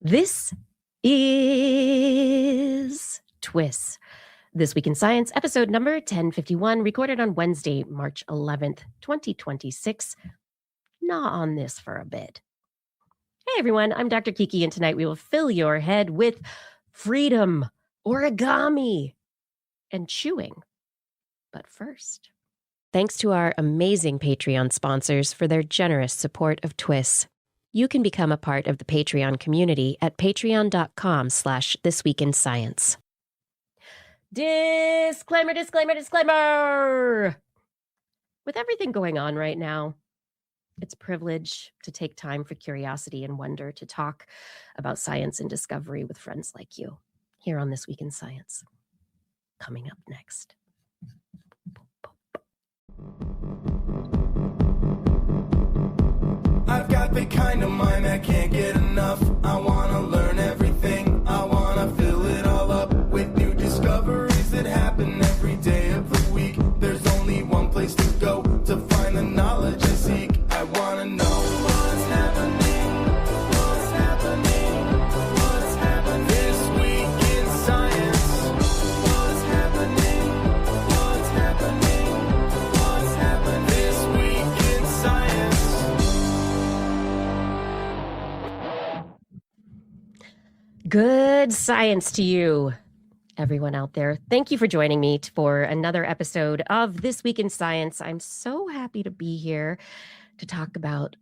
This is TWIS, This Week in Science, episode number 1051, recorded on Wednesday, March 11th, 2026. Gnaw on this for a bit. Hey everyone, I'm Dr. Kiki, and tonight we will fill your head with freedom, origami, and chewing. But first, thanks to our amazing Patreon sponsors for their generous support of TWIS. You can become a part of the Patreon community at patreon.com/thisweekinscience. Disclaimer, disclaimer, disclaimer! With everything going on right now, it's a privilege to take time for curiosity and wonder, to talk about science and discovery with friends like you here on This Week in Science. Coming up next. I've got the kind of mind that can't get enough. I want to learn everything. I want to fill it all up with new discoveries that happen every day of the week. There's only one place to go to find the knowledge I seek. I want to know what's happening. What's happening? What's happening this week in science? What's happening? What's happening? What's happening this week in science? Good science to you, everyone out there. Thank you for joining me for another episode of This Week in Science. I'm so happy to be here to talk about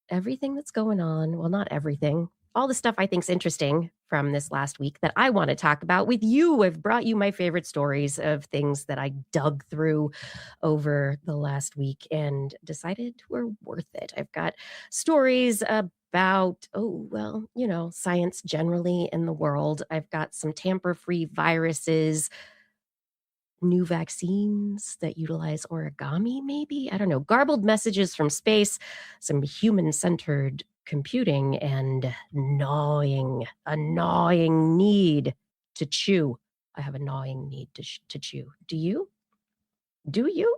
everything that's going on. Well, not everything. All the stuff I think is interesting from this last week that I want to talk about with you. I've brought you my favorite stories of things that I dug through over the last week and decided were worth it. I've got stories about, science generally in the world. I've got some tamper-free viruses, new vaccines that utilize origami, maybe? I don't know. Garbled messages from space, some human-centered computing, and gnawing. A gnawing need to chew. I have a gnawing need to chew. Do you? Do you?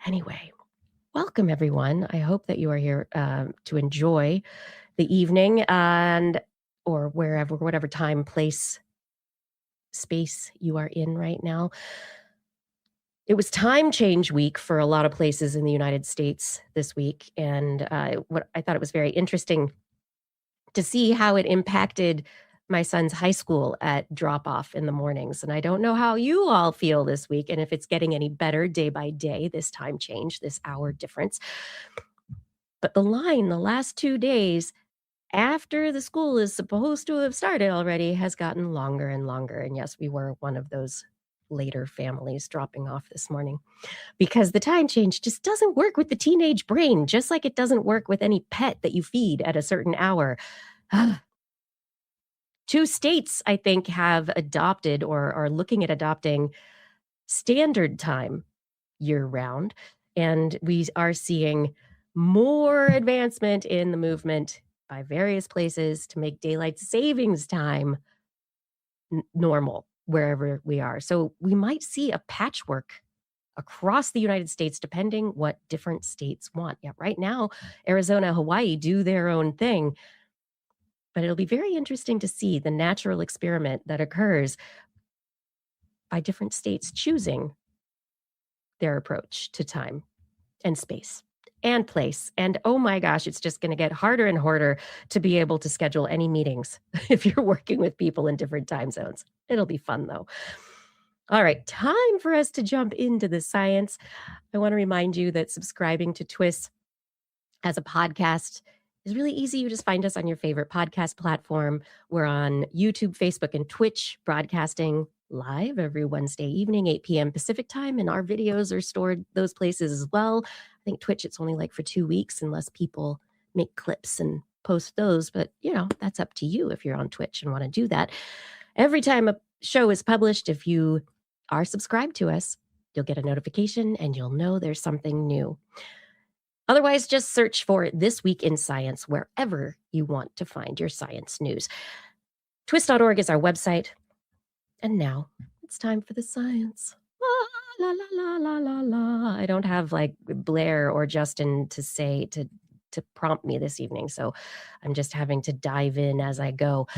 Anyway, welcome everyone. I hope that you are here to enjoy the evening or whatever time, place, space you are in right now. It was time change week for a lot of places in the United States this week, and I thought it was very interesting to see how it impacted my son's high school at drop-off in the mornings. And I don't know how you all feel this week, and if it's getting any better day by day, this time change, this hour difference. But the last 2 days after the school is supposed to have started already has gotten longer and longer. And yes, we were one of those later families dropping off this morning, because the time change just doesn't work with the teenage brain, just like it doesn't work with any pet that you feed at a certain hour. 2 states, I think, have adopted or are looking at adopting standard time year-round, and we are seeing more advancement in the movement by various places to make daylight savings time normal wherever we are. So we might see a patchwork across the United States, depending what different states want. Yeah, right now, Arizona, Hawaii do their own thing. But it'll be very interesting to see the natural experiment that occurs by different states choosing their approach to time and space and place. And oh my gosh, it's just going to get harder and harder to be able to schedule any meetings if you're working with people in different time zones. It'll be fun though. All right, time for us to jump into the science. I want to remind you that subscribing to TWIS as a podcast is really easy. You just find us on your favorite podcast platform. We're on YouTube, Facebook, and Twitch, broadcasting live every Wednesday evening, 8 p.m. Pacific time, and our videos are stored those places as well. I think Twitch, it's only like for 2 weeks unless people make clips and post those, but that's up to you if you're on Twitch and want to do that. Every time a show is published, if you are subscribed to us, you'll get a notification and you'll know there's something new. Otherwise, just search for This Week in Science wherever you want to find your science news. TWIS.org is our website. And now it's time for the science. La, la, la, la, la, la. I don't have like Blair or Justin to to prompt me this evening, so I'm just having to dive in as I go.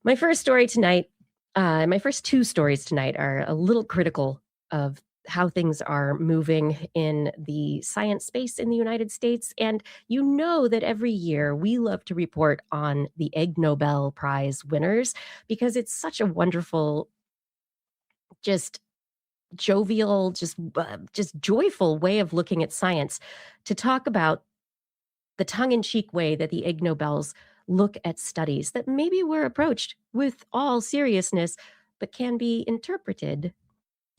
My first story tonight, my first two stories tonight are a little critical of how things are moving in the science space in the United States. And you know that every year we love to report on the Ignobel Prize winners because it's such a wonderful, just jovial, just joyful way of looking at science to talk about the tongue-in-cheek way that the Ig Nobels look at studies that maybe were approached with all seriousness, but can be interpreted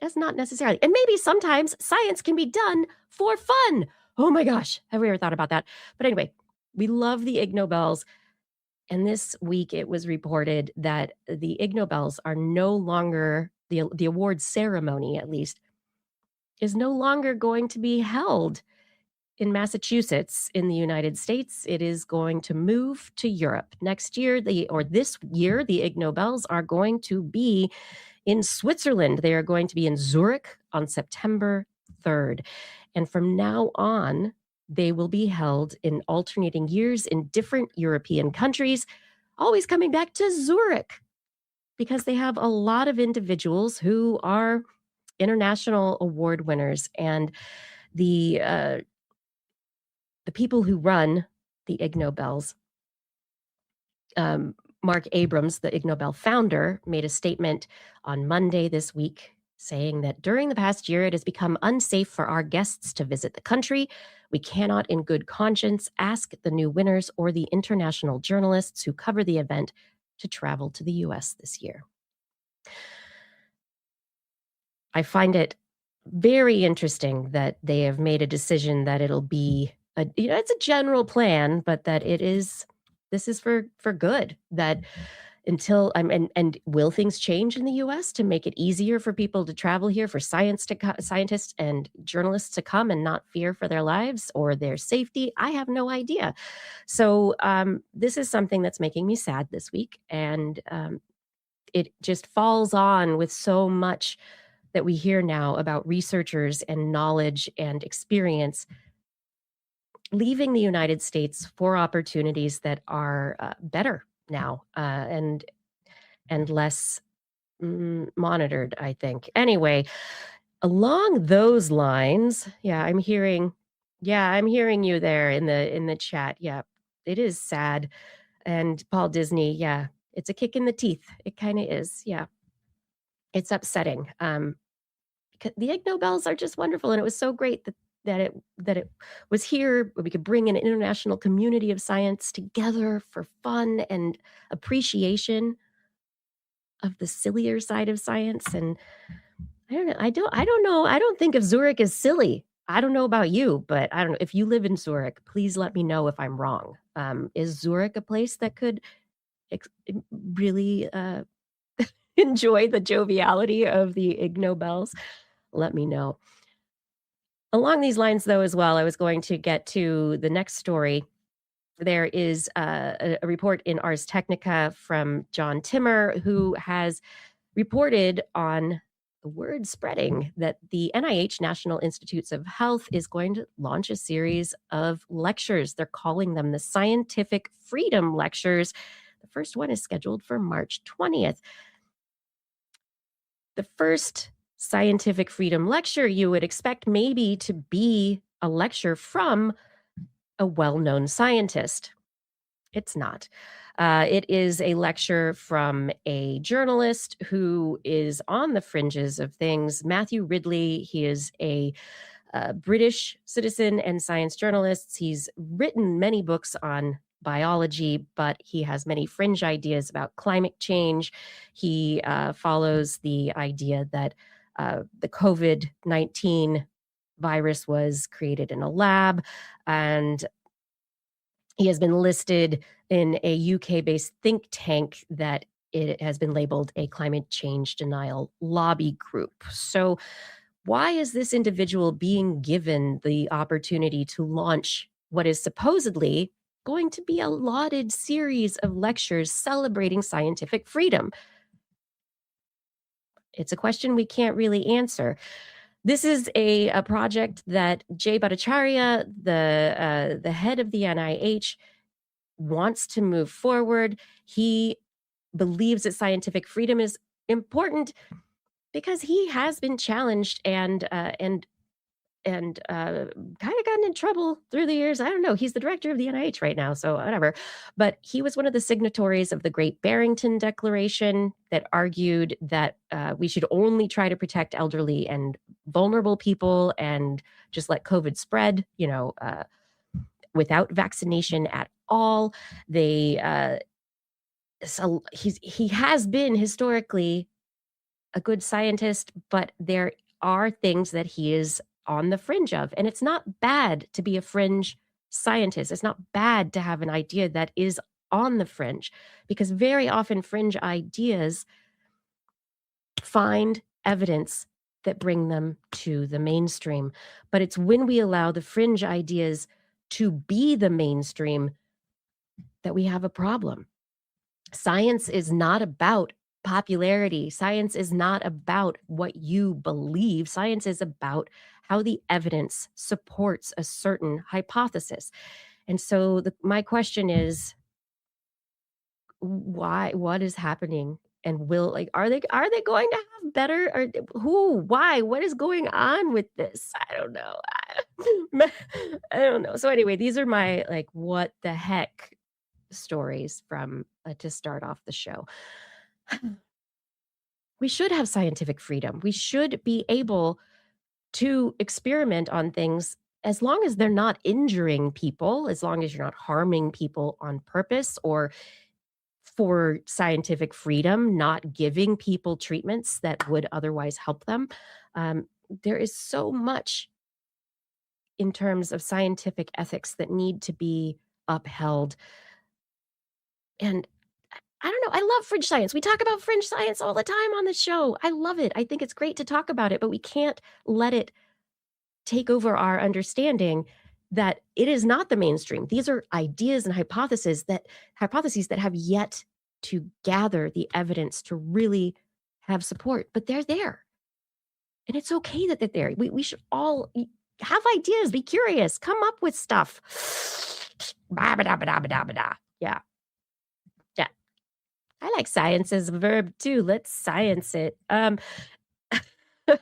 as not necessarily. And maybe sometimes science can be done for fun. Oh my gosh, have we ever thought about that? But anyway, we love the Ig Nobels. And this week it was reported that the Ig Nobels are no longer, the award ceremony at least, is no longer going to be held in Massachusetts in the United States. It is going to move to Europe. Next year, this year, the Ig Nobels are going to be in Switzerland. They are going to be in Zurich on September 3rd. And from now on, they will be held in alternating years in different European countries, always coming back to Zurich because they have a lot of individuals who are international award winners. And the people who run the Ig Nobels, Mark Abrams, the Ig Nobel founder, made a statement on Monday this week saying that during the past year, it has become unsafe for our guests to visit the country. We cannot in good conscience ask the new winners or the international journalists who cover the event to travel to the US this year. I find it very interesting that they have made a decision that it'll be it's a general plan, but that this is for good. That until and will things change in the U.S. to make it easier for people to travel here, for scientists and journalists to come and not fear for their lives or their safety? I have no idea. So this is something that's making me sad this week, and it just falls on with so much that we hear now about researchers and knowledge and experience leaving the United States for opportunities that are better now and less monitored, I think. Anyway, along those lines, I'm hearing you there in the chat. Yeah, it is sad. And Paul Disney, yeah, it's a kick in the teeth. It kind of is. Yeah, it's upsetting. The Ig Nobels are just wonderful, and it was so great that it was here. We could bring an international community of science together for fun and appreciation of the sillier side of science. And I don't know. I don't think of Zurich as silly. I don't know about you, but I don't know if you live in Zurich. Please let me know if I'm wrong. Is Zurich a place that could really enjoy the joviality of the Ig Nobels? Let me know. Along these lines, though, as well, I was going to get to the next story. There is a report in Ars Technica from John Timmer, who has reported on the word spreading that the NIH, National Institutes of Health, is going to launch a series of lectures. They're calling them the Scientific Freedom Lectures. The first one is scheduled for March 20th. The first Scientific Freedom Lecture you would expect maybe to be a lecture from a well-known scientist. It's not. It is a lecture from a journalist who is on the fringes of things. Matthew Ridley, he is a British citizen and science journalist. He's written many books on biology, but he has many fringe ideas about climate change. He follows the idea that the COVID-19 virus was created in a lab, and he has been listed in a UK-based think tank that it has been labeled a climate change denial lobby group. So why is this individual being given the opportunity to launch what is supposedly going to be a lauded series of lectures celebrating scientific freedom? It's a question we can't really answer. This is a project that Jay Bhattacharya, the head of the NIH, wants to move forward. He believes that scientific freedom is important because he has been challenged and kind of gotten in trouble through the years. I don't know. He's the director of the NIH right now, so whatever. But he was one of the signatories of the Great Barrington Declaration that argued that we should only try to protect elderly and vulnerable people and just let COVID spread, without vaccination at all. So he has been historically a good scientist, but there are things that he is on the fringe of. And it's not bad to be a fringe scientist. It's not bad to have an idea that is on the fringe, because very often fringe ideas find evidence that bring them to the mainstream. But it's when we allow the fringe ideas to be the mainstream that we have a problem. Science is not about popularity. Science is not about what you believe. Science is about how the evidence supports a certain hypothesis. And so my question is, why? What is happening? And are they going to have better, or who? Why? What is going on with this? I don't know. I don't know. So anyway, these are my what the heck stories from to start off the show. We should have scientific freedom. We should be able to experiment on things as long as they're not injuring people, as long as you're not harming people on purpose, or for scientific freedom, not giving people treatments that would otherwise help them. There is so much in terms of scientific ethics that need to be upheld. And I don't know. I love fringe science. We talk about fringe science all the time on this show. I love it. I think it's great to talk about it, but we can't let it take over our understanding that it is not the mainstream. These are ideas and hypotheses that have yet to gather the evidence to really have support, but they're there. And it's okay that they're there. We should all have ideas, be curious, come up with stuff. Yeah. I like science as a verb too. Let's science it.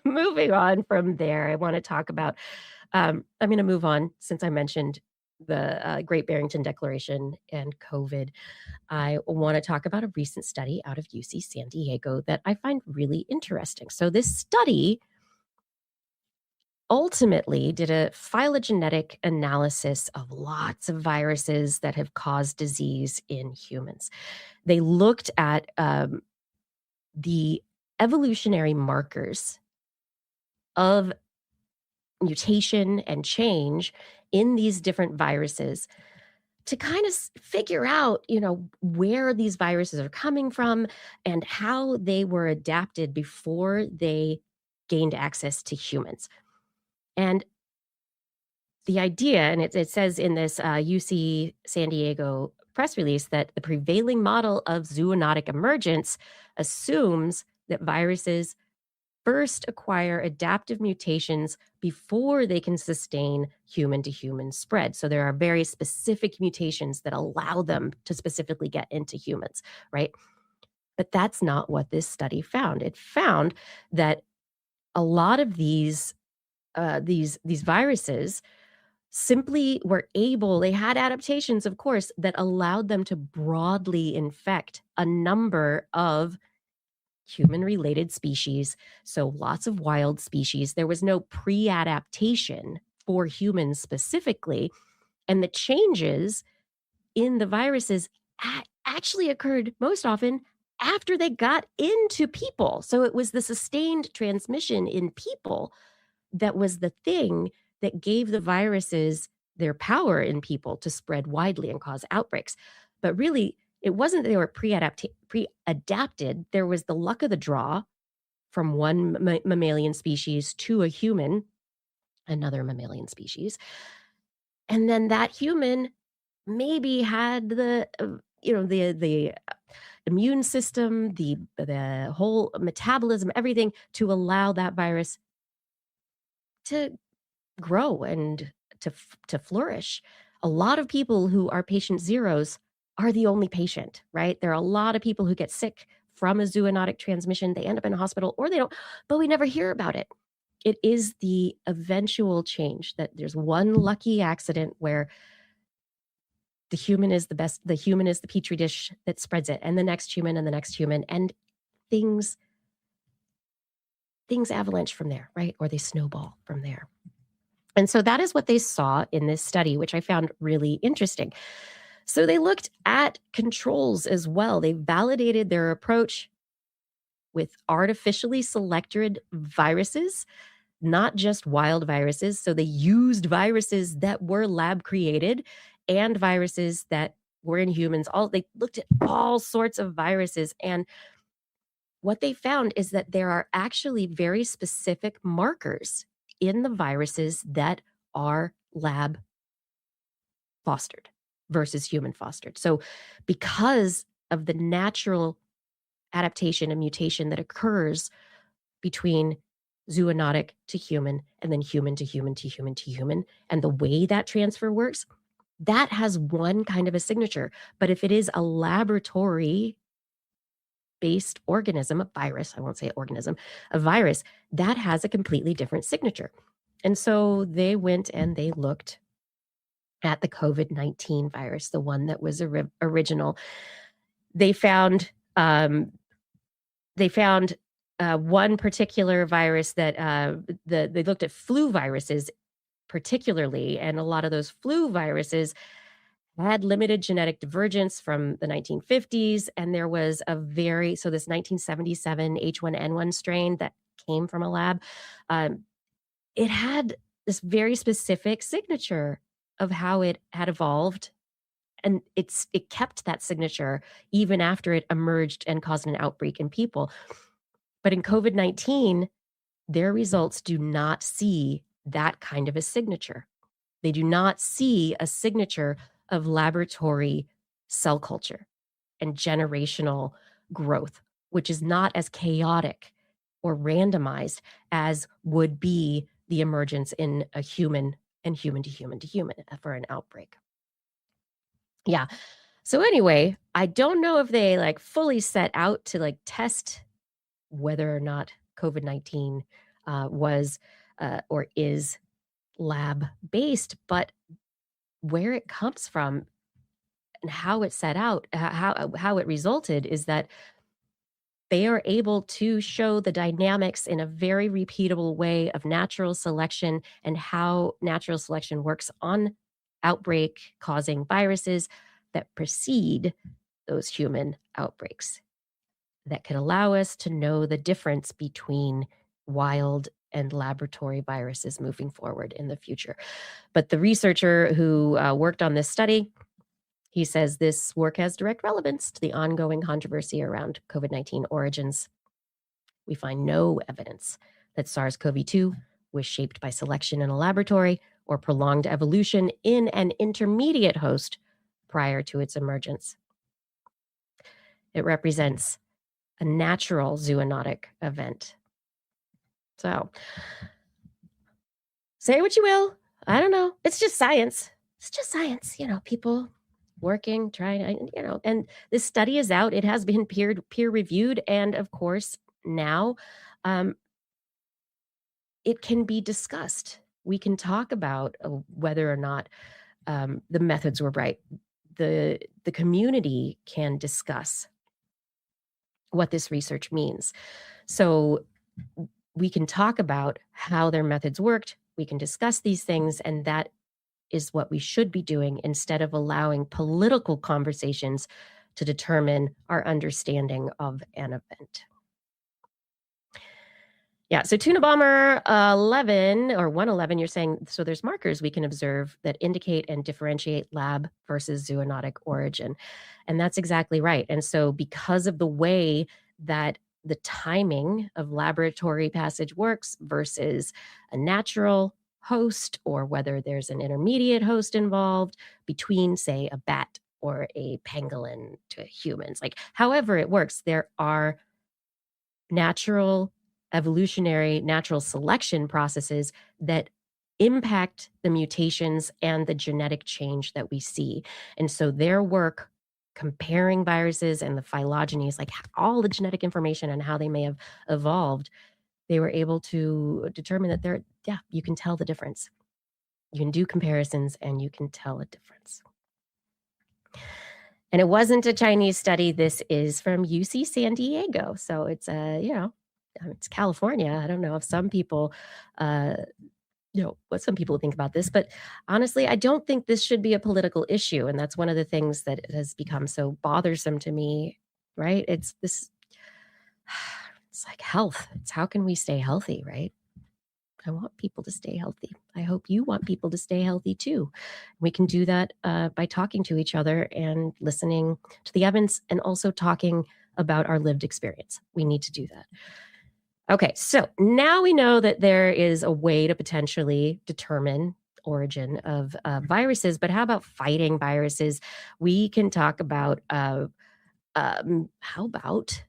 Moving on from there, I want to talk about, I'm going to move on since I mentioned the Great Barrington Declaration and COVID. I want to talk about a recent study out of UC San Diego that I find really interesting. So this study ultimately did a phylogenetic analysis of lots of viruses that have caused disease in humans. They looked at the evolutionary markers of mutation and change in these different viruses to kind of figure out, where these viruses are coming from and how they were adapted before they gained access to humans. And the idea, and it says in this UC San Diego press release, that the prevailing model of zoonotic emergence assumes that viruses first acquire adaptive mutations before they can sustain human-to-human spread. So there are very specific mutations that allow them to specifically get into humans, right? But that's not what this study found. It found that a lot of these viruses simply were able, they had adaptations, of course, that allowed them to broadly infect a number of human-related species, so lots of wild species. There was no pre-adaptation for humans specifically, and the changes in the viruses actually occurred most often after they got into people. So it was the sustained transmission in people that was the thing that gave the viruses their power in people to spread widely and cause outbreaks. But really, it wasn't that they were pre-adapted. There was the luck of the draw from one mammalian species to a human, another mammalian species. And then that human maybe had the immune system, the whole metabolism, everything to allow that virus to grow and to flourish. A lot of people who are patient zeros are the only patient, right? There are a lot of people who get sick from a zoonotic transmission. They end up in a hospital or they don't, but we never hear about it. It is the eventual change that there's one lucky accident where the human is the human is the petri dish that spreads it, and the next human and the next human, and things avalanche from there, right? Or they snowball from there. And so that is what they saw in this study, which I found really interesting. So they looked at controls as well. They validated their approach with artificially selected viruses, not just wild viruses. So they used viruses that were lab created and viruses that were in humans. They looked at all sorts of viruses, and what they found is that there are actually very specific markers in the viruses that are lab fostered versus human fostered. So because of the natural adaptation and mutation that occurs between zoonotic to human and then human to human to human to human, and the way that transfer works, that has one kind of a signature. But if it is a laboratory based organism, a virus, I won't say organism, a virus, that has a completely different signature. And so they went and they looked at the COVID-19 virus, the one that was original. They found one particular virus that they looked at flu viruses particularly, and a lot of those flu viruses had limited genetic divergence from the 1950s, and there was this 1977 H1N1 strain that came from a lab. It had this very specific signature of how it had evolved, and it kept that signature even after it emerged and caused an outbreak in people. But in COVID-19, their results do not see that kind of a signature. They do not see a signature of laboratory cell culture and generational growth, which is not as chaotic or randomized as would be the emergence in a human and human to human to human for an outbreak. Yeah. So anyway, I don't know if they fully set out to test whether or not COVID-19 was or is lab based, but where it comes from and how it set out, how it resulted is that they are able to show the dynamics in a very repeatable way of natural selection and how natural selection works on outbreak causing viruses that precede those human outbreaks, that could allow us to know the difference between wild and laboratory viruses moving forward in the future. But the researcher who worked on this study, he says this work has direct relevance to the ongoing controversy around COVID-19 origins. We find no evidence that SARS-CoV-2 was shaped by selection in a laboratory or prolonged evolution in an intermediate host prior to its emergence. It represents a natural zoonotic event. So, say what you will. I don't know. It's just science. It's just science. People working, trying, and this study is out. It has been peer reviewed. And of course, now it can be discussed. We can talk about whether or not the methods were right. The community can discuss what this research means. So we can talk about how their methods worked. We can discuss these things, and that is what we should be doing instead of allowing political conversations to determine our understanding of an event. Yeah, so Tuna Bomber 11 or 111, you're saying, so there's markers we can observe that indicate and differentiate lab versus zoonotic origin. And that's exactly right. And so because of the way that the timing of laboratory passage works versus a natural host, or whether there's an intermediate host involved between, say, a bat or a pangolin to humans, however it works, there are natural evolutionary natural selection processes that impact the mutations and the genetic change that we see. And so their work comparing viruses and the phylogenies, like all the genetic information and how they may have evolved, they were able to determine that yeah, you can tell the difference. You can do comparisons and you can tell a difference. And it wasn't a Chinese study. This is from UC San Diego. So it's it's California. I don't know if some people what some people think about this, but honestly, I don't think this should be a political issue. And that's one of the things that has become so bothersome to me, right? It's this, it's like health. It's how can we stay healthy, right? I want people to stay healthy. I hope you want people to stay healthy too. We can do that by talking to each other and listening to the evidence and also talking about our lived experience. We need to do that. Okay, so now we know that there is a way to potentially determine origin of viruses, but how about fighting viruses? We can talk about how about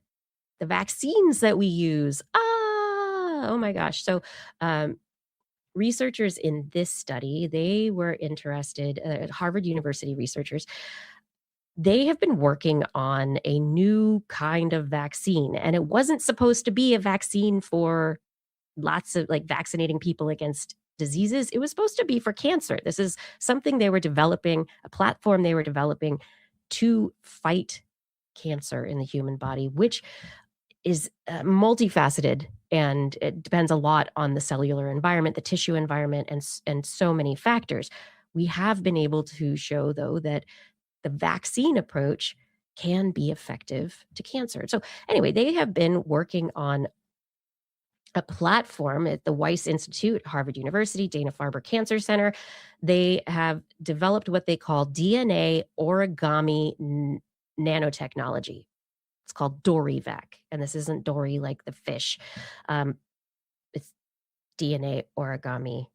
the vaccines that we use? Oh my gosh. So researchers in this study, they were interested, Harvard University researchers, they have been working on a new kind of vaccine, and it wasn't supposed to be a vaccine for lots of like vaccinating people against diseases. It was supposed to be for cancer. This is something they were developing, a platform they were developing to fight cancer in the human body, which is multifaceted, and it depends a lot on the cellular environment, the tissue environment, and so many factors. We have been able to show, though, that the vaccine approach can be effective to cancer. So anyway, they have been working on a platform at the Weiss Institute, Harvard University, Dana-Farber Cancer Center. They have developed what they call DNA origami nanotechnology. It's called DoryVac, and this isn't Dory like the fish. It's DNA origami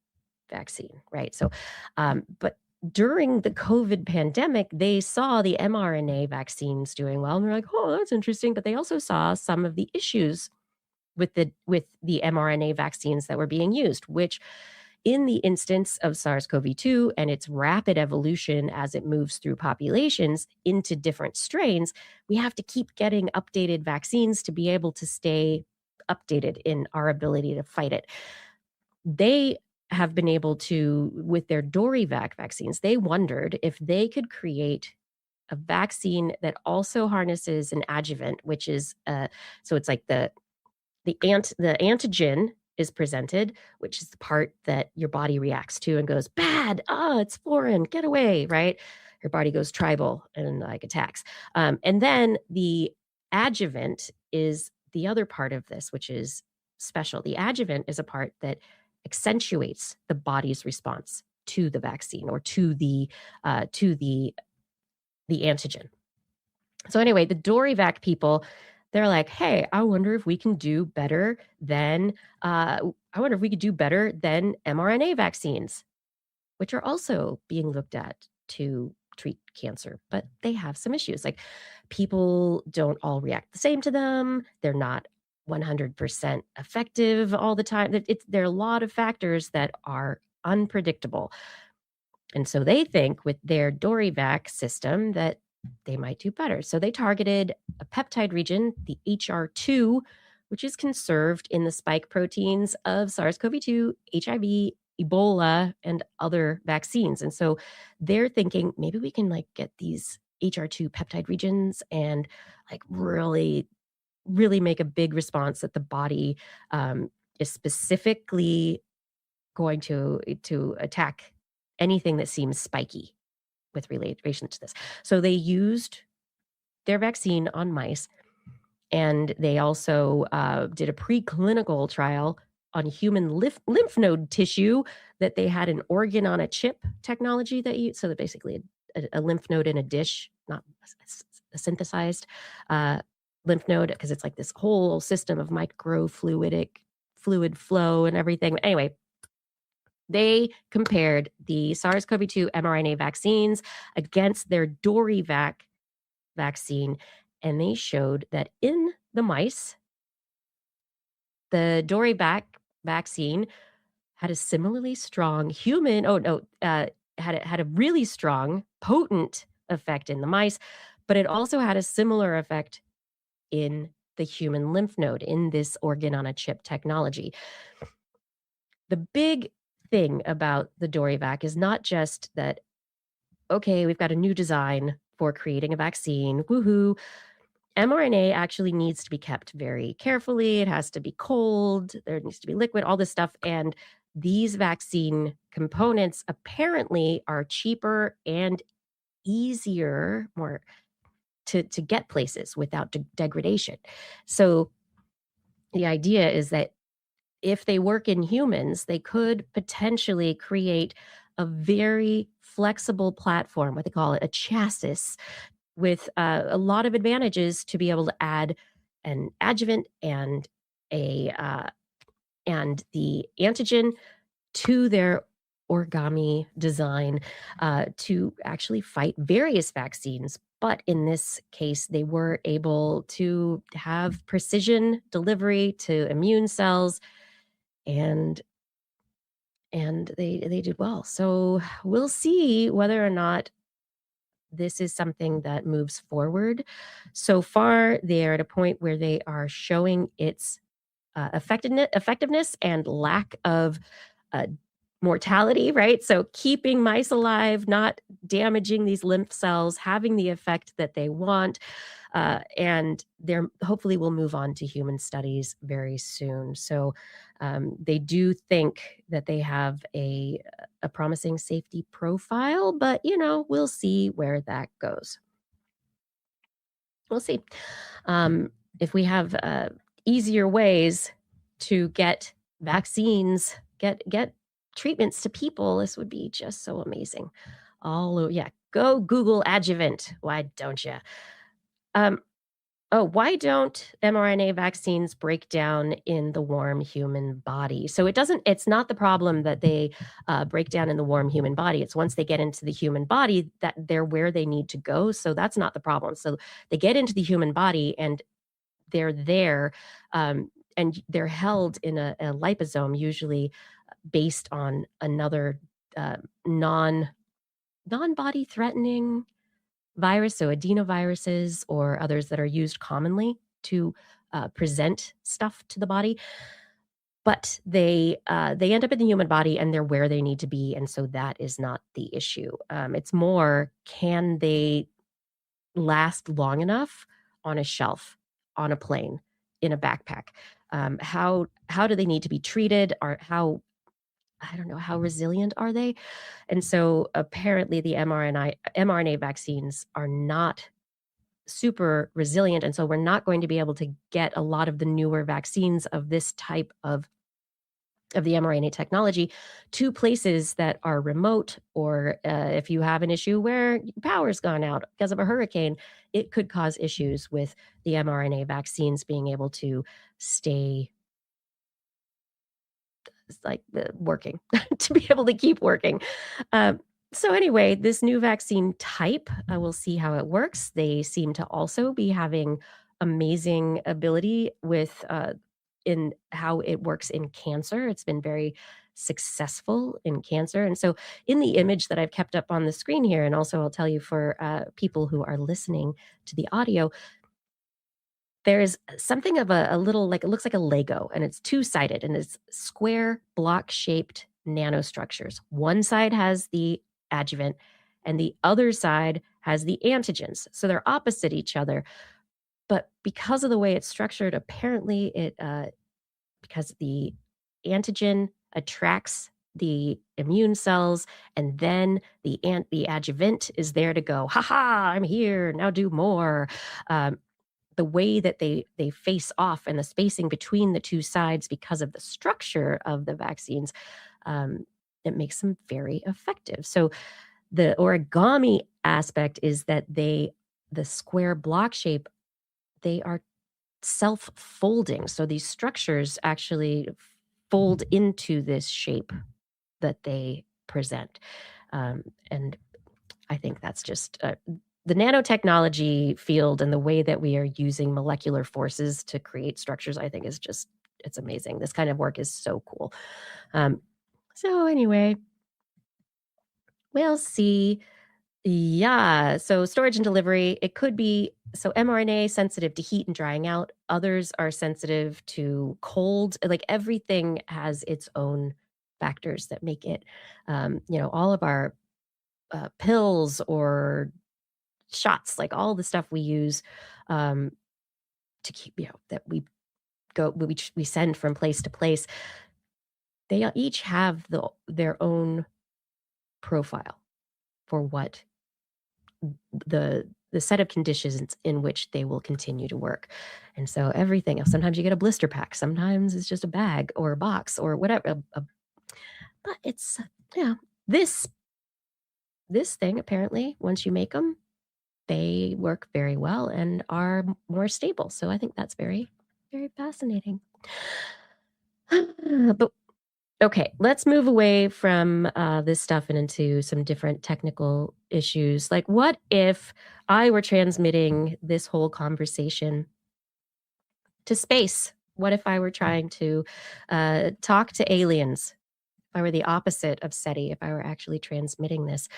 vaccine, right? So, but during the COVID pandemic, they saw the mRNA vaccines doing well, and they're like, "Oh, that's interesting." But they also saw some of the issues with the mRNA vaccines that were being used, which in the instance of SARS-CoV-2 and its rapid evolution as it moves through populations into different strains, we have to keep getting updated vaccines to be able to stay updated in our ability to fight it. They have been able to, with their DoryVac vaccines, they wondered if they could create a vaccine that also harnesses an adjuvant, which is so it's like the antigen is presented, which is the part that your body reacts to and goes, bad, it's foreign, get away, right? Your body goes tribal and like attacks. And then the adjuvant is the other part of this, which is special. The adjuvant is a part that accentuates the body's response to the vaccine or to the antigen. So anyway, the DoryVac people, they're like, hey, I wonder if we can do better than mRNA vaccines, which are also being looked at to treat cancer, but they have some issues. Like people don't all react the same to them. They're not 100% effective all the time. There are a lot of factors that are unpredictable. And so they think with their DoryVac system that they might do better. So they targeted a peptide region, the HR2, which is conserved in the spike proteins of SARS-CoV-2, HIV, Ebola, and other vaccines. And so they're thinking maybe we can like get these HR2 peptide regions and like really, really make a big response that the body is specifically going to attack anything that seems spiky with relation to this. So they used their vaccine on mice, and they also did a preclinical trial on human lymph node tissue that they had an organ on a chip technology so that basically a lymph node in a dish, not a synthesized lymph node, because it's like this whole system of microfluidic fluid flow and everything. Anyway, they compared the SARS-CoV-2 mRNA vaccines against their DoryVac vaccine, and they showed that in the mice, The vaccine had a similarly strong human had a really strong, potent effect in the mice, but it also had a similar effect in the human lymph node, in this organ on a chip technology. The big thing about the Dorivac is not just that, okay, we've got a new design for creating a vaccine, woohoo. mRNA actually needs to be kept very carefully. It has to be cold, there needs to be liquid, all this stuff. And these vaccine components apparently are cheaper and easier, more to get places without degradation. So the idea is that if they work in humans, they could potentially create a very flexible platform, what they call it, a chassis, with a lot of advantages to be able to add an adjuvant and the antigen to their origami design to actually fight various vaccines. But in this case, they were able to have precision delivery to immune cells, and they did well. So we'll see whether or not this is something that moves forward. So far, they're at a point where they are showing its effectiveness and lack of uh, mortality, right? So keeping mice alive, not damaging these lymph cells, having the effect that they want. And they're hopefully will move on to human studies very soon. So they do think that they have a promising safety profile, but we'll see where that goes. We'll see. If we have easier ways to get vaccines, get treatments to people, this would be just so amazing. Go Google adjuvant. Why don't you? Why don't mRNA vaccines break down in the warm human body? So it's not the problem that they break down in the warm human body. It's once they get into the human body that they're where they need to go. So that's not the problem. So they get into the human body and they're there, and they're held in a liposome, usually based on another non-body threatening virus, so adenoviruses or others that are used commonly to present stuff to the body. But they end up in the human body and they're where they need to be, and so that is not the issue. It's more, can they last long enough on a shelf, on a plane, in a backpack? How do they need to be treated? Or I don't know, how resilient are they? And so apparently the mRNA vaccines are not super resilient. And so we're not going to be able to get a lot of the newer vaccines of this type of the mRNA technology to places that are remote, or if you have an issue where power's gone out because of a hurricane, it could cause issues with the mRNA vaccines being able to stay working, to be able to keep working. So anyway, this new vaccine type, we'll see how it works. They seem to also be having amazing ability with in how it works in cancer. It's been very successful in cancer. And so in the image that I've kept up on the screen here, and also I'll tell you for people who are listening to the audio, there's something of a little, like, it looks like a Lego, and it's two-sided, and it's square block-shaped nanostructures. One side has the adjuvant, and the other side has the antigens. So they're opposite each other. But because of the way it's structured, apparently because the antigen attracts the immune cells, and then the adjuvant is there to go, ha ha, I'm here, now do more. The way that they face off and the spacing between the two sides, because of the structure of the vaccines, it makes them very effective. So the origami aspect is that the square block shape, they are self-folding. So these structures actually fold into this shape that they present. And I think that's just the nanotechnology field, and the way that we are using molecular forces to create structures, I think, is just it's amazing. This kind of work is so cool. So anyway, we'll see. Yeah. So storage and delivery, it could be so mRNA sensitive to heat and drying out. Others are sensitive to cold. Like everything has its own factors that make it. All of our pills or shots, like all the stuff we use to keep, that we send from place to place. They each have their own profile for what the set of conditions in which they will continue to work. And so everything else, sometimes you get a blister pack, sometimes it's just a bag or a box or whatever. But it's this thing apparently, once you make them, they work very well and are more stable. So I think that's very, very fascinating. But okay, let's move away from this stuff and into some different technical issues. Like, what if I were transmitting this whole conversation to space? What if I were trying to talk to aliens? If I were the opposite of SETI, if I were actually transmitting this?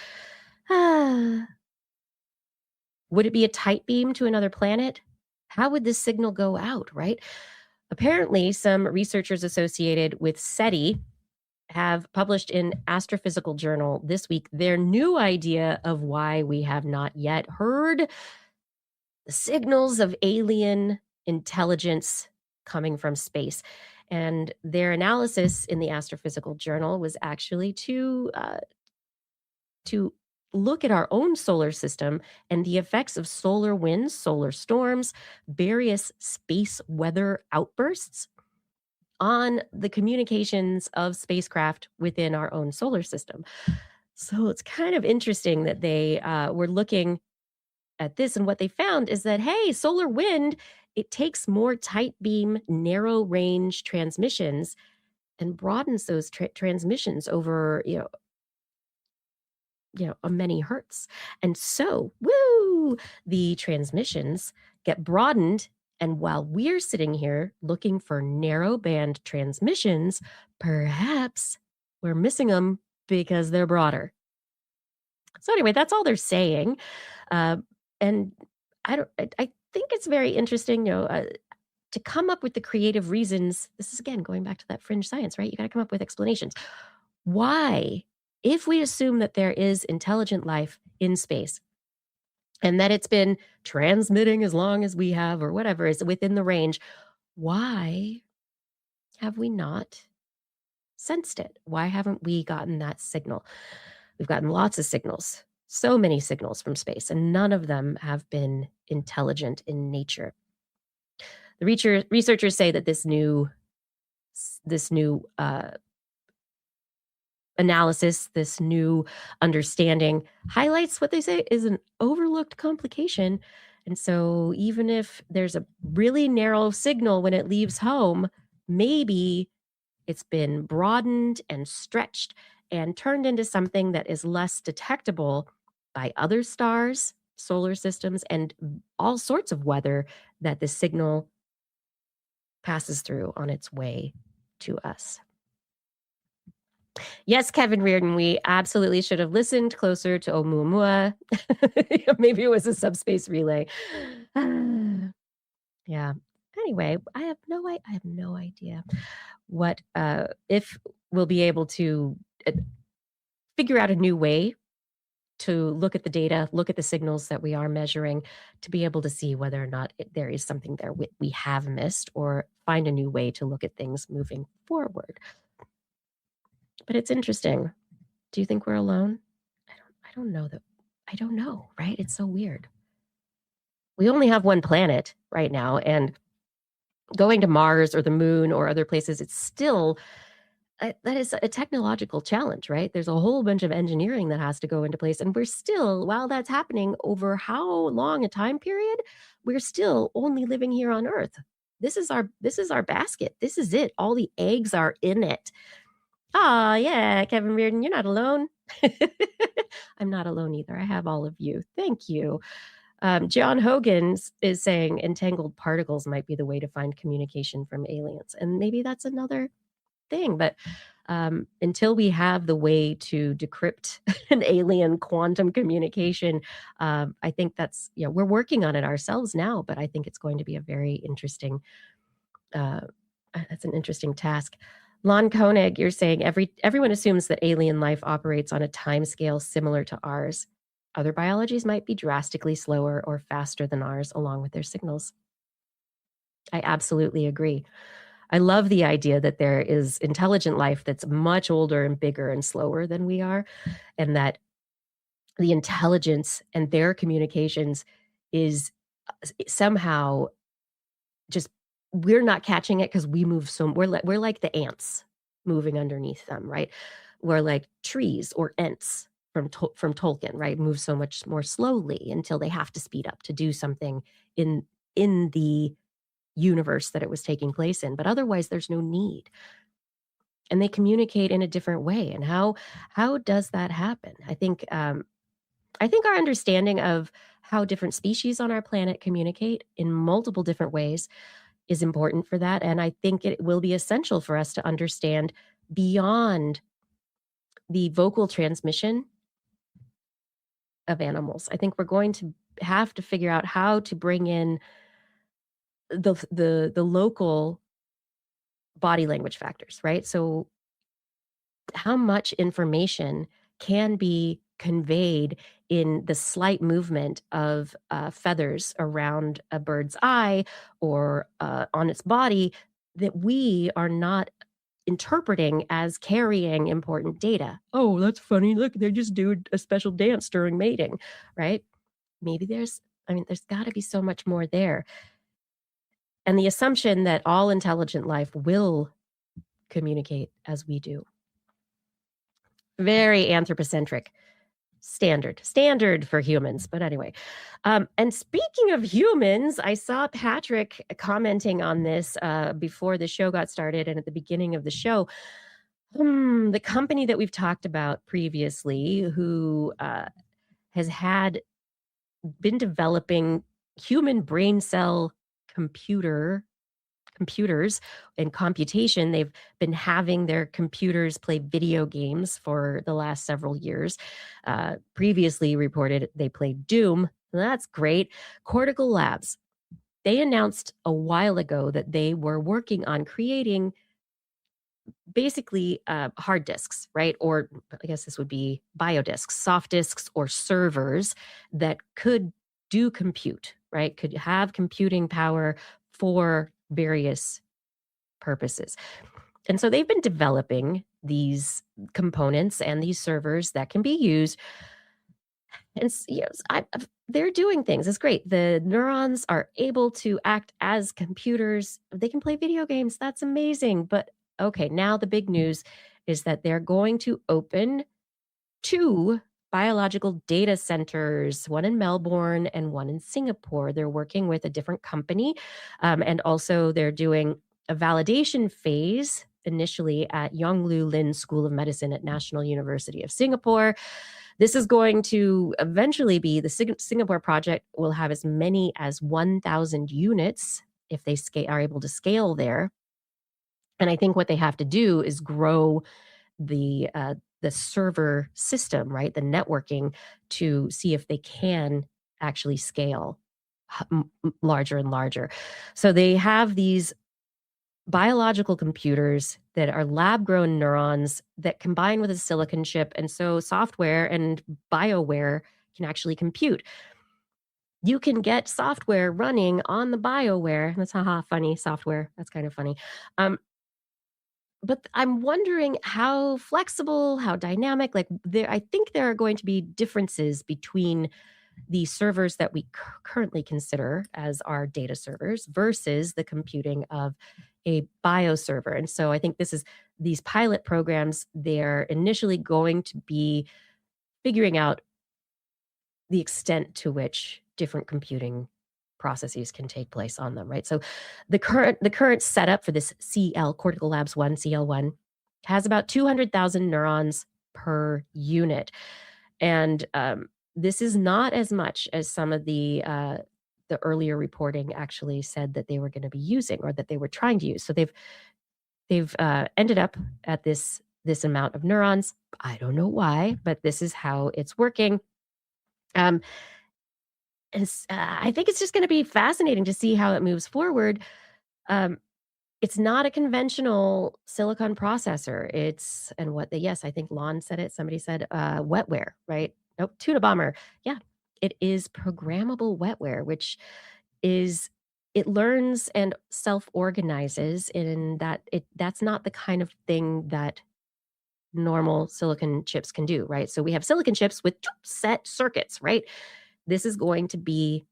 Would it be a tight beam to another planet? How would this signal go out, right? Apparently, some researchers associated with SETI have published in Astrophysical Journal this week their new idea of why we have not yet heard the signals of alien intelligence coming from space. And their analysis in the Astrophysical Journal was actually to look at our own solar system and the effects of solar winds, solar storms, various space weather outbursts on the communications of spacecraft within our own solar system. So it's kind of interesting that they were looking at this, and what they found is that, hey, solar wind, it takes more tight beam, narrow range transmissions and broadens those transmissions over, many hertz. And so, the transmissions get broadened. And while we're sitting here looking for narrow band transmissions, perhaps we're missing them because they're broader. So anyway, that's all they're saying. And I think it's very interesting, to come up with the creative reasons. This is, again, going back to that fringe science, right? You got to come up with explanations. Why, if we assume that there is intelligent life in space and that it's been transmitting as long as we have, or whatever is within the range, why have we not sensed it? Why haven't we gotten that signal? We've gotten lots of signals, so many signals from space, and none of them have been intelligent in nature. The researchers say that this new analysis, this new understanding, highlights what they say is an overlooked complication. And so even if there's a really narrow signal when it leaves home, maybe it's been broadened and stretched and turned into something that is less detectable by other stars, solar systems, and all sorts of weather that the signal passes through on its way to us. Yes, Kevin Reardon, we absolutely should have listened closer to Oumuamua. Maybe it was a subspace relay. Yeah. Anyway, I have no idea what if we'll be able to figure out a new way to look at the data, look at the signals that we are measuring, to be able to see whether or not there is something there we have missed, or find a new way to look at things moving forward. But it's interesting. Do you think we're alone? I don't know that. I don't know, right? It's so weird. We only have one planet right now, and going to Mars or the moon or other places, it's still that is a technological challenge, right? There's a whole bunch of engineering that has to go into place, and we're still, while that's happening over how long a time period, we're still only living here on Earth. This is our basket. This is it. All the eggs are in it. Ah, yeah, Kevin Reardon, you're not alone. I'm not alone either. I have all of you. Thank you. John Hogan is saying entangled particles might be the way to find communication from aliens. And maybe that's another thing. But until we have the way to decrypt an alien quantum communication, I think that's, we're working on it ourselves now, but I think it's going to be a very interesting, that's an interesting task. Lon Koenig, you're saying everyone assumes that alien life operates on a time scale similar to ours. Other biologies might be drastically slower or faster than ours along with their signals. I absolutely agree. I love the idea that there is intelligent life that's much older and bigger and slower than we are, and that the intelligence and their communications is somehow just, we're not catching it because we move we're like the ants moving underneath them, right? We're like trees or ants from Tolkien, right? Move so much more slowly until they have to speed up to do something in the universe that it was taking place in. But otherwise, there's no need. And they communicate in a different way. And how does that happen? I think our understanding of how different species on our planet communicate in multiple different ways is important for that. And I think it will be essential for us to understand beyond the vocal transmission of animals. I think we're going to have to figure out how to bring in the local body language factors, right? So how much information can be conveyed in the slight movement of feathers around a bird's eye or on its body that we are not interpreting as carrying important data. Oh, that's funny. Look, they just do a special dance during mating, right? Maybe there's got to be so much more there. And the assumption that all intelligent life will communicate as we do. Very anthropocentric. Standard for humans. But anyway, and speaking of humans, I saw Patrick commenting on this before the show got started and at the beginning of the show. The company that we've talked about previously, who has been developing human brain cell computers and computation. They've been having their computers play video games for the last several years. Previously reported they played Doom. That's great. Cortical Labs. They announced a while ago that they were working on creating basically hard disks, right? Or I guess this would be biodisks, soft disks or servers that could do compute, right? Could have computing power for various purposes. And so they've been developing these components and these servers that can be used. And they're doing things. It's great. The neurons are able to act as computers. They can play video games. That's amazing. But okay, now the big news is that they're going to open 2 biological data centers, one in Melbourne and one in Singapore. They're working with a different company. And also they're doing a validation phase initially at Yonglou Lin School of Medicine at National University of Singapore. This is going to eventually be, the Singapore project will have as many as 1,000 units if they are able to scale there. And I think what they have to do is grow the server system, right? The networking, to see if they can actually scale larger and larger. So they have these biological computers that are lab-grown neurons that combine with a silicon chip. And so software and BioWare can actually compute. You can get software running on the BioWare. That's funny software. That's kind of funny. But I'm wondering how flexible, how dynamic, I think there are going to be differences between the servers that we currently consider as our data servers versus the computing of a bioserver. And so I think these pilot programs, they're initially going to be figuring out the extent to which different computing processes can take place on them, right? So the current setup for this Cortical Labs 1, CL1, has about 200,000 neurons per unit. And This is not as much as some of the earlier reporting actually said that they were gonna be using or that they were trying to use. So they've ended up at this amount of neurons. I don't know why, but this is how it's working. Um, I think it's just gonna be fascinating to see how it moves forward. Um, it's not a conventional silicon processor. It's and what they yes, I think Lon said it. Somebody said, wetware, right? Nope, tuna bomber. Yeah, it is programmable wetware, which is it learns and self-organizes in that that's not the kind of thing that normal silicon chips can do, right? So we have silicon chips with set circuits, right? This is going to be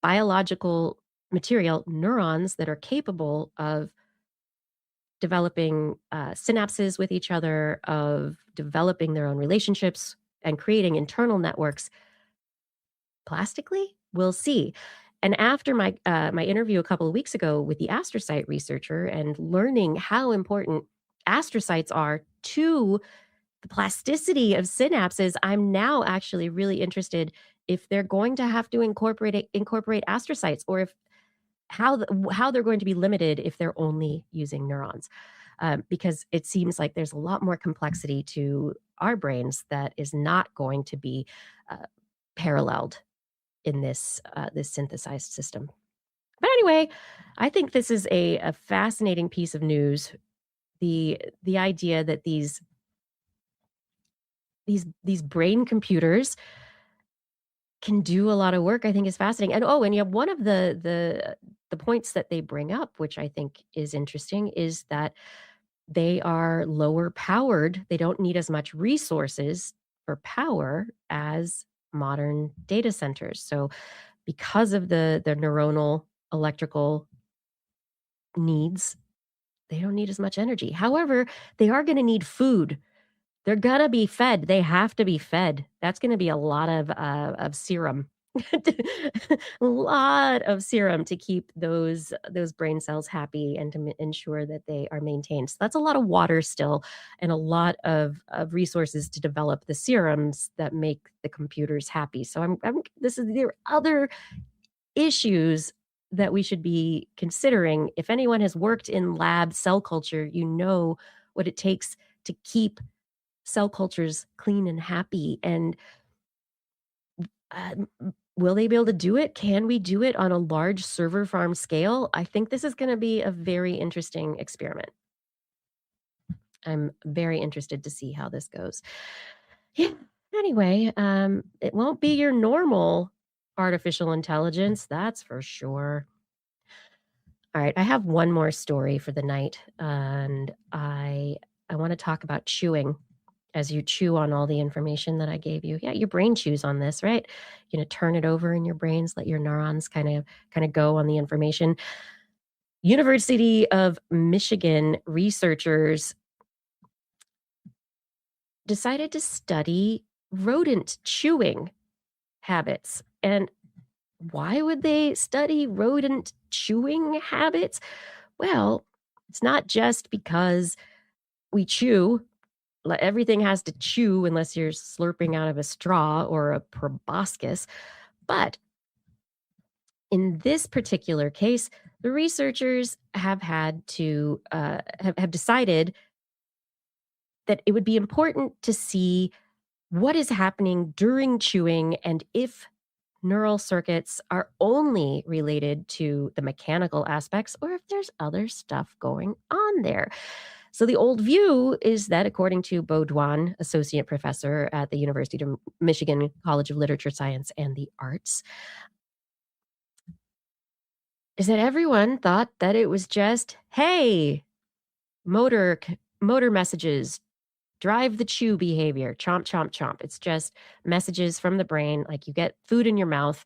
biological material, neurons that are capable of developing synapses with each other, of developing their own relationships and creating internal networks plastically. We'll see. And after my interview a couple of weeks ago with the astrocyte researcher and learning how important astrocytes are to the plasticity of synapses, I'm now actually really interested if they're going to have to incorporate astrocytes or if how they're going to be limited if they're only using neurons. Because it seems like there's a lot more complexity to our brains that is not going to be uh, paralleled in this synthesized system. But anyway, I think this is a fascinating piece of news. The idea that these brain computers can do a lot of work, I think is fascinating. And oh, and you have one of the points that they bring up, which I think is interesting, is that they are lower powered. They don't need as much resources for power as modern data centers. So because of the neuronal electrical needs, they don't need as much energy. However, they are gonna need food. They're gonna be fed. They have to be fed. That's gonna be a lot of serum. A lot of serum to keep those brain cells happy and to ensure that they are maintained. So that's a lot of water still and a lot of resources to develop the serums that make the computers happy. So I'm this is there are other issues that we should be considering. If anyone has worked in lab cell culture, you know what it takes to keep cell cultures clean and happy. And will they be able to do it? Can we do it on a large server farm scale? I think this is going to be a very interesting experiment. I'm very interested to see how this goes. Yeah. Anyway, it won't be your normal artificial intelligence, that's for sure. All right, I have one more story for the night, and I want to talk about chewing as you chew on all the information that I gave you. Yeah, your brain chews on this, right? You know, turn it over in your brains, let your neurons kind of go on the information. University of Michigan researchers decided to study rodent chewing habits. And why would they study rodent chewing habits? Well, it's not just because we chew. Everything has to chew unless you're slurping out of a straw or a proboscis. But in this particular case, the researchers have had to have decided that it would be important to see what is happening during chewing and if neural circuits are only related to the mechanical aspects or if there's other stuff going on there. So the old view is that, according to Baudouin, associate professor at the University of Michigan College of Literature, Science, and the Arts, is that everyone thought that it was just, hey, motor messages, drive the chew behavior, chomp, chomp, chomp. It's just messages from the brain, like you get food in your mouth,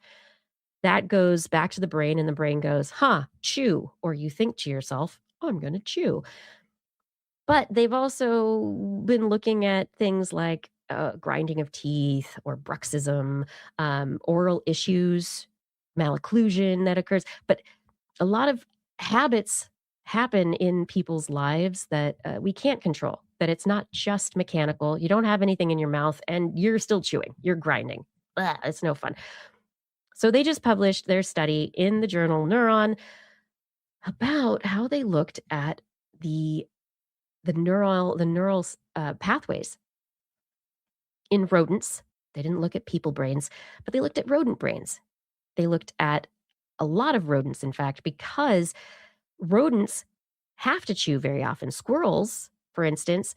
that goes back to the brain, and the brain goes, huh, chew. Or you think to yourself, oh, I'm going to chew. But they've also been looking at things like grinding of teeth or bruxism, oral issues, malocclusion that occurs. But a lot of habits happen in people's lives that we can't control, that it's not just mechanical. You don't have anything in your mouth and you're still chewing, you're grinding. It's no fun. So they just published their study in the journal Neuron about how they looked at the neural pathways in rodents. They didn't look at people brains, but they looked at rodent brains. They looked at a lot of rodents, in fact, because rodents have to chew very often. Squirrels, for instance,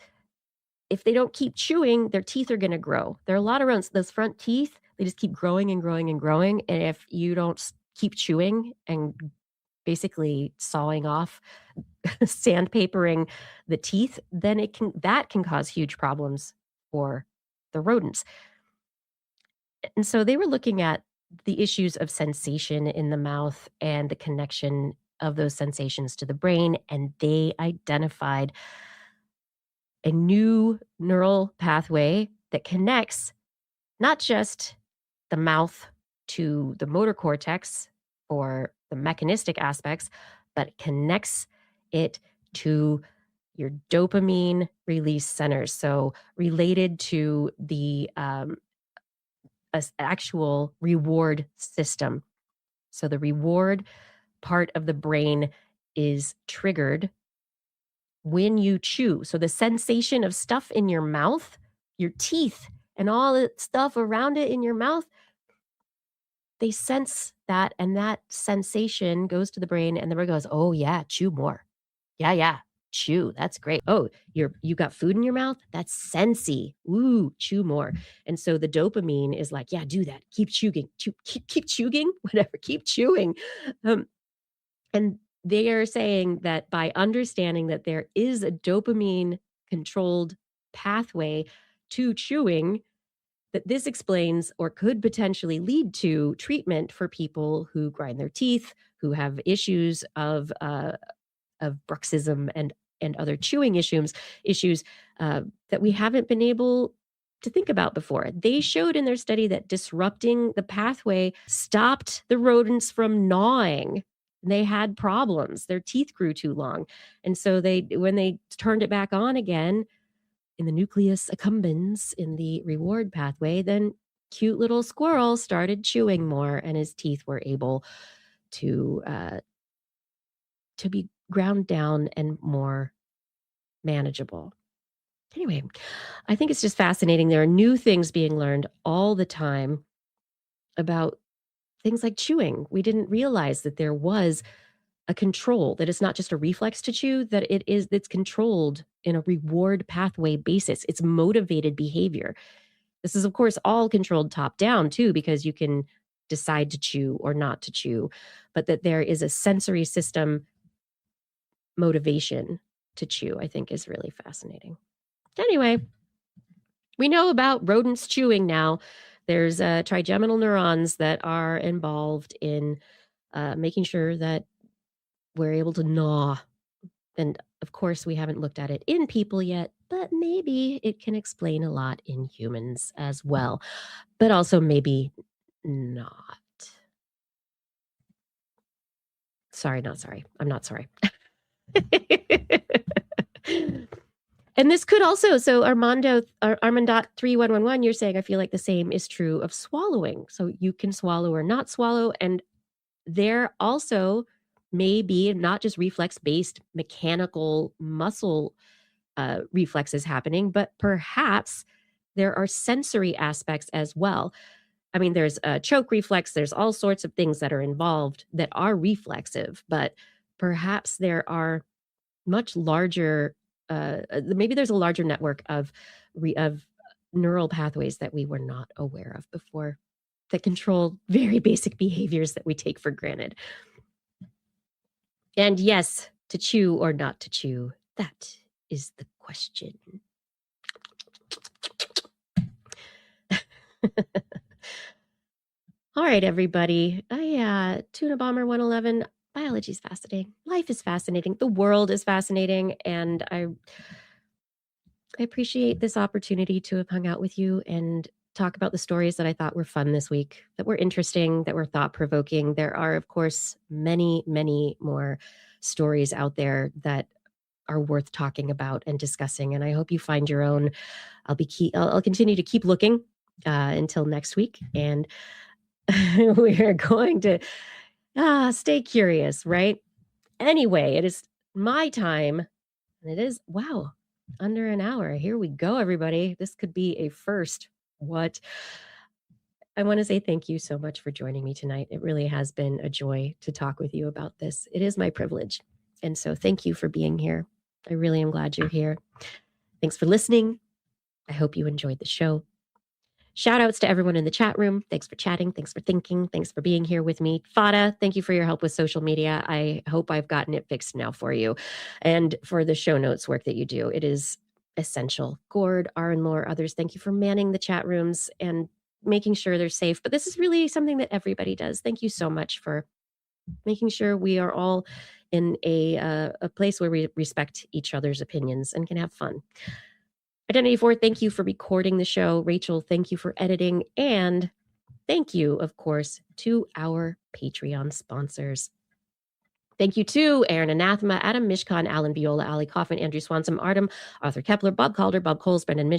if they don't keep chewing, their teeth are going to grow. There are a lot of rodents, those front teeth, they just keep growing and growing and growing. And if you don't keep chewing and basically sawing off, sandpapering the teeth, then that can cause huge problems for the rodents. And so they were looking at the issues of sensation in the mouth and the connection of those sensations to the brain, and they identified a new neural pathway that connects not just the mouth to the motor cortex for the mechanistic aspects, but connects it to your dopamine release centers. So related to the actual reward system. So the reward part of the brain is triggered when you chew. So the sensation of stuff in your mouth, your teeth, and all the stuff around it in your mouth, they sense that, and that sensation goes to the brain, and the brain goes, "Oh yeah, chew more. Yeah, chew. That's great. Oh, you got food in your mouth? That's sensey. Ooh, chew more." And so the dopamine is like, "Yeah, do that. Keep chewing. Keep chewing, whatever. Keep chewing." And they are saying that by understanding that there is a dopamine controlled pathway to chewing, that this explains or could potentially lead to treatment for people who grind their teeth, who have issues of bruxism and other chewing issues that we haven't been able to think about before. They showed in their study that disrupting the pathway stopped the rodents from gnawing. They had problems. Their teeth grew too long. And so when they turned it back on again in the nucleus accumbens in the reward pathway, then cute little squirrel started chewing more and his teeth were able to be ground down and more manageable. Anyway, I think it's just fascinating. There are new things being learned all the time about things like chewing. We didn't realize that there was a control, that it's not just a reflex to chew, that it's controlled in a reward pathway basis. It's motivated behavior. This is, of course, all controlled top down too, because you can decide to chew or not to chew, but that there is a sensory system motivation to chew, I think is really fascinating. Anyway, we know about rodents chewing now. There's trigeminal neurons that are involved in making sure that we're able to gnaw. And of course, we haven't looked at it in people yet, but maybe it can explain a lot in humans as well. But also maybe not. Sorry, not sorry. I'm not sorry. And this could also, so Armandot 3111, you're saying, I feel like the same is true of swallowing. So you can swallow or not swallow. And there also may be not just reflex-based mechanical muscle reflexes happening, but perhaps there are sensory aspects as well. I mean, there's a choke reflex, there's all sorts of things that are involved that are reflexive, but perhaps there are much larger, maybe there's a larger network of neural pathways that we were not aware of before that control very basic behaviors that we take for granted. And yes, to chew or not to chew, that is the question. All right, everybody. Tuna Bomber 111, biology is fascinating. Life is fascinating. The world is fascinating. And I appreciate this opportunity to have hung out with you and talk about the stories that I thought were fun this week, that were interesting, that were thought-provoking. There are, of course, many, many more stories out there that are worth talking about and discussing. And I hope you find your own. I'll continue to keep looking until next week. And we are going to stay curious, right? Anyway, it is my time. And it is, wow, under an hour. Here we go, everybody. This could be a first. What? I want to say thank you so much for joining me tonight. It really has been a joy to talk with you about this. It is my privilege. And so thank you for being here. I really am glad you're here. Thanks for listening. I hope you enjoyed the show. Shout outs to everyone in the chat room. Thanks for chatting. Thanks for thinking. Thanks for being here with me. Fada, thank you for your help with social media. I hope I've gotten it fixed now for you. And for the show notes work that you do. It is essential. Gord, Lore, others, thank you for manning the chat rooms and making sure they're safe. But this is really something that everybody does. Thank you so much for making sure we are all in a place where we respect each other's opinions and can have fun. Identity 4, thank you for recording the show. Rachel, thank you for editing. And thank you, of course, to our Patreon sponsors. Thank you to Aaron Anathema, Adam Mishkan, Alan Viola, Ali Kaufman, Andrew Swanson, Artem, Arthur Kepler, Bob Calder, Bob Coles, Brendan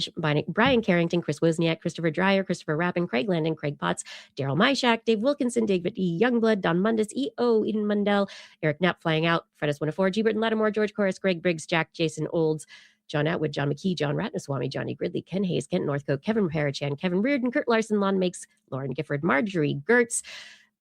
Brian Carrington, Chris Wozniak, Christopher Dreyer, Christopher Rappin, Craig Landon, Craig Potts, Daryl Myshak, Dave Wilkinson, David E. Youngblood, Don Mundus, E.O., Eden Mundell, Eric Knapp, Flying Out, Fredis 104, G. Burton Lattimore, George Corris, Greg Briggs, Jack, Jason Olds, John Atwood, John McKee, John Ratnaswamy, Johnny Gridley, Ken Hayes, Kent Northcote, Kevin Parachan, Kevin Reardon, Kurt Larson, Lon Makes, Lauren Gifford, Marjorie Gertz,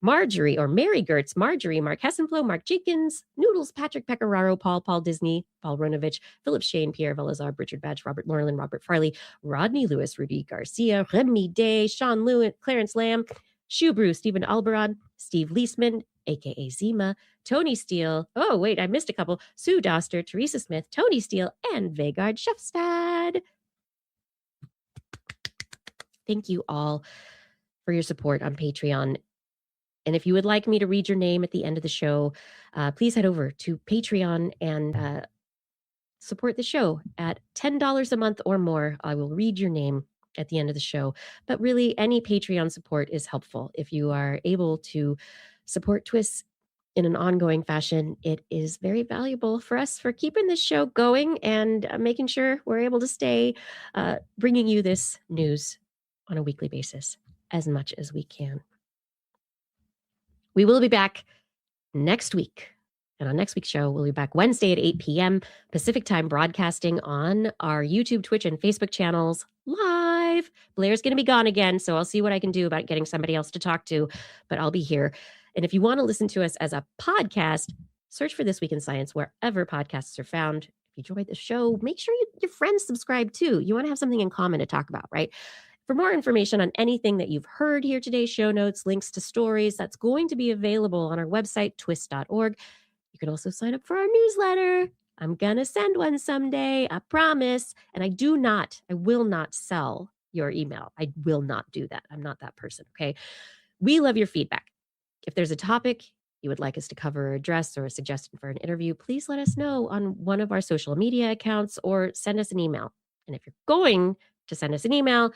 Mary Gertz, Marjorie, Mark Hessenflow, Mark Jenkins, Noodles, Patrick Pecoraro, Paul Disney, Paul Ronovich, Philip Shane, Pierre Velazar, Richard Badge, Robert Lorlin, Robert Farley, Rodney Lewis, Rudy Garcia, Remy Day, Sean Lewin, Clarence Lamb, Shubrew, Stephen Albarad, Steve Leisman, aka Zima, Tony Steele. Oh, wait, I missed a couple. Sue Doster, Teresa Smith, Tony Steele, and Vegard Schefstad. Thank you all for your support on Patreon. And if you would like me to read your name at the end of the show, please head over to Patreon and support the show at $10 a month or more. I will read your name at the end of the show. But really, any Patreon support is helpful. If you are able to support TWIS in an ongoing fashion, it is very valuable for us for keeping this show going and making sure we're able to stay bringing you this news on a weekly basis as much as we can. We will be back next week. And on next week's show, we'll be back Wednesday at 8 p.m. Pacific time, broadcasting on our YouTube, Twitch, and Facebook channels live. Blair's going to be gone again, so I'll see what I can do about getting somebody else to talk to, but I'll be here. And if you want to listen to us as a podcast, search for This Week in Science wherever podcasts are found. If you enjoyed the show, make sure your friends subscribe too. You want to have something in common to talk about, right? For more information on anything that you've heard here today, show notes, links to stories, that's going to be available on our website, twis.org. You can also sign up for our newsletter. I'm going to send one someday, I promise. And I will not sell your email. I will not do that. I'm not that person, okay? We love your feedback. If there's a topic you would like us to cover or address or a suggestion for an interview, please let us know on one of our social media accounts or send us an email. And if you're going to send us an email,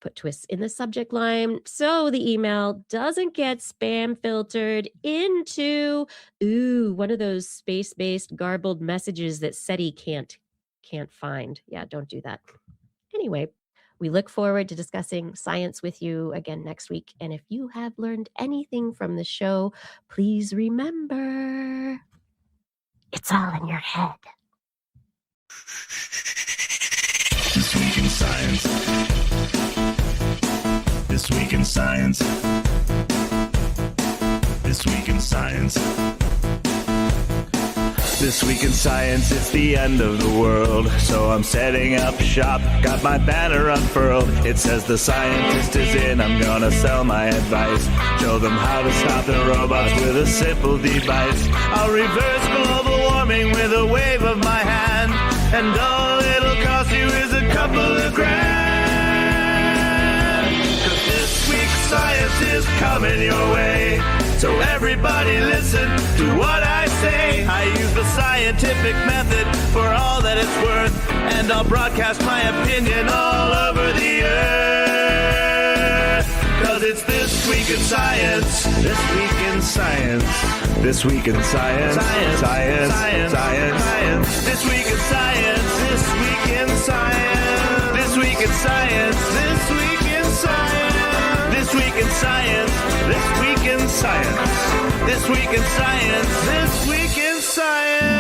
put TWIS in the subject line so the email doesn't get spam filtered into one of those space-based garbled messages that SETI can't find. Yeah, don't do that. Anyway, we look forward to discussing science with you again next week. And if you have learned anything from the show, please remember, it's all in your head. This Week in Science. This Week in Science. This Week in Science. This Week in Science, it's the end of the world. So I'm setting up shop, got my banner unfurled. It says the scientist is in, I'm gonna sell my advice. Show them how to stop the robots with a simple device. I'll reverse global warming with a wave of my hand. And all it'll cost you is a couple of grand. 'Cause this week's science is coming your way. So everybody listen to what I say. I use the scientific method for all that it's worth. And I'll broadcast my opinion all over the earth. 'Cause it's This Week in Science. This Week in Science. This Week in Science. Science. Science. Science. Science. Science. This Week in Science. This Week in Science. This Week in Science. This Week in science. This week in science. This week in science. This week in science. This week in science.